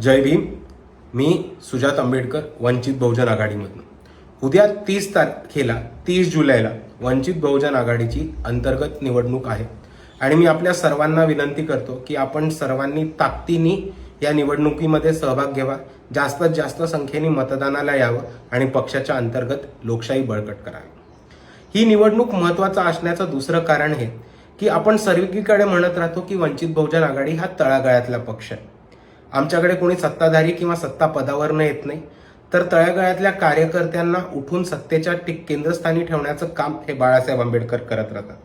जय भीम. मी सुजात आंबेडकर, वंचित बहुजन आघाडीमधून. उद्या 30 जुलैला वंचित बहुजन आघाडीची अंतर्गत निवडणूक आहे आणि मी आपल्या सर्वांना विनंती करतो की आपण सर्वांनी ताकदीने या निवडणुकीमध्ये सहभाग घ्यावा, जास्तीत जास्त संख्येने मतदानाला यावं आणि पक्षाच्या अंतर्गत लोकशाही बळकट करावी. ही निवडणूक महत्त्वाचा असण्याचं दुसरं कारण हे की आपण सर्वीकडे म्हणत राहतो की वंचित बहुजन आघाडी हा तळागाळातला पक्ष आहे. आमच्याकडे कोणी सत्ताधारी किंवा सत्ता पदावर येत नाही, तर तळागाळातल्या कार्यकर्त्यांना उठून सत्तेच्या केंद्रस्थानी ठेवण्याचं काम हे बाळासाहेब आंबेडकर करत राहतात.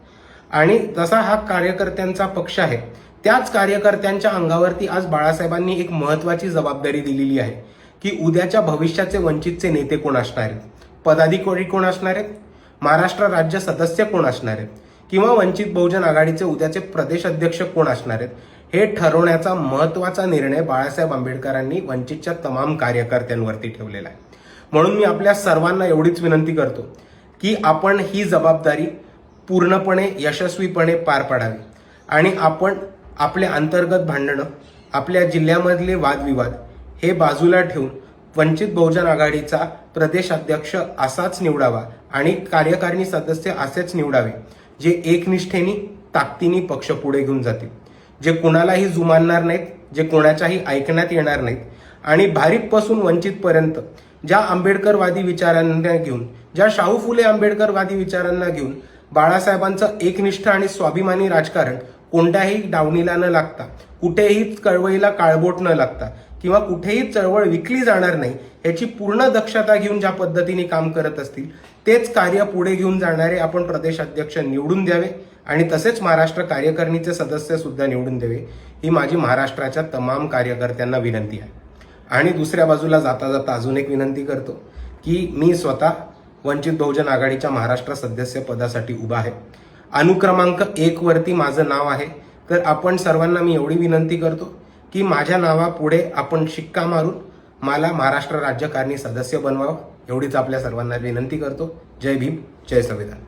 आणि जसा हा कार्यकर्त्यांचा पक्ष आहे, त्याच कार्यकर्त्यांच्या अंगावरती आज बाळासाहेबांनी एक महत्त्वाची जबाबदारी दिलेली आहे की उद्याच्या भविष्याचे वंचितचे नेते कोण असणार आहेत, पदाधिकारी कोण असणार आहेत, महाराष्ट्र राज्य सदस्य कोण असणार आहेत किंवा वंचित बहुजन आघाडीचे उद्याचे प्रदेश अध्यक्ष कोण असणार आहेत, हे ठरवण्याचा महत्त्वाचा निर्णय बाळासाहेब आंबेडकरांनी वंचितच्या तमाम कार्यकर्त्यांवरती ठेवलेला आहे. म्हणून मी आपल्या सर्वांना एवढीच विनंती करतो की आपण ही जबाबदारी पूर्णपणे यशस्वीपणे पार पाडावी आणि आपण आपले अंतर्गत भांडणं, आपल्या जिल्ह्यामधले वादविवाद हे बाजूला ठेवून वंचित बहुजन आघाडीचा प्रदेश अध्यक्ष असाच निवडावा आणि कार्यकारिणी सदस्य असेच निवडावे जे एकनिष्ठेने ताकदीने पक्ष पुढे घेऊन जातील, जे कोणालाही जुमानणार नाहीत, जे कोणाच्याही ऐकण्यात येणार नाहीत आणि भारिपपासून वंचितपर्यंत ज्या आंबेडकरवादी विचारांना घेऊन, ज्या शाहू फुले आंबेडकरवादी विचारांना घेऊन बाळासाहेबांचं एकनिष्ठ आणि स्वाभिमानी राजकारण कोणत्याही डावणीला न लागता, कुठेही चळवळीला काळबोट न लागता किंवा कुठेही चळवळ विकली जाणार नाही याची पूर्ण दक्षता घेऊन ज्या पद्धतीने काम करत असतील, तेच कार्य पुढे घेऊन जाणारे आपण प्रदेश अध्यक्ष निवडून द्यावे आणि तसेच महाराष्ट्र कार्यकारिणीचे सदस्य सुद्धा निवडून द्यावे, ही माझी महाराष्ट्राच्या तमाम कार्यकर्त्यांना विनंती आहे. आणि दुसऱ्या बाजूला जाता जाता अजून एक विनंती करतो की मी स्वतः वंचित बहुजन आघाडीच्या महाराष्ट्र सदस्य पदासाठी उभा आहे. अनुक्रमांक 1 वरती माझं नाव आहे. तर आपण सर्वांना मी एवढी विनंती करतो की माझ्या नावापुढे आपण शिक्का मारून मला महाराष्ट्र राज्यकारिणी सदस्य बनवावं, एवढीच आपल्या सर्वांना विनंती करतो. जय भीम, जय संविधान.